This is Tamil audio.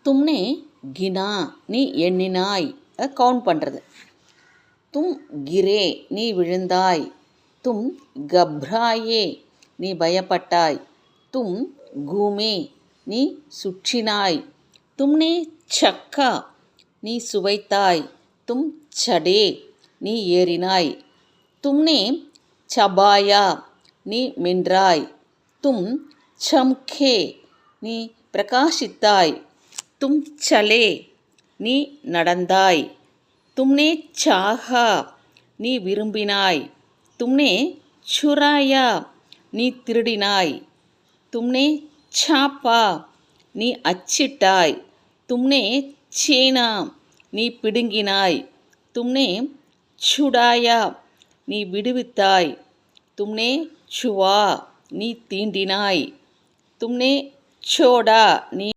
தும்னே கினா நீ எண்ணினாய், கவுண்ட் பண்ணுறது. தும் கிரே நீ விழுந்தாய். தும் கப்ராயே நீ பயப்பட்டாய். தும் கூமே நீ சுற்றினாய். தும்னே சக்கா நீ சுவைத்தாய். தும் சடே நீ ஏறினாய். தும்னே சபாயா நீ மென்றாய். தும் சம்கே நீ பிரகாசித்தாய். தும் சலே நீ நடந்தாய். தும்னே சாஹா நீ விரும்பினாய். தும்னே சுராயா நீ திருடினாய். தும்னே சாப்பா நீ அச்சிட்டாய். தும்னே சேனா நீ பிடுங்கினாய். தும்னே சுடாயா நீ விடுவித்தாய். தும்னே சுவா நீ தீண்டினாய். தும்னே சோடா நீ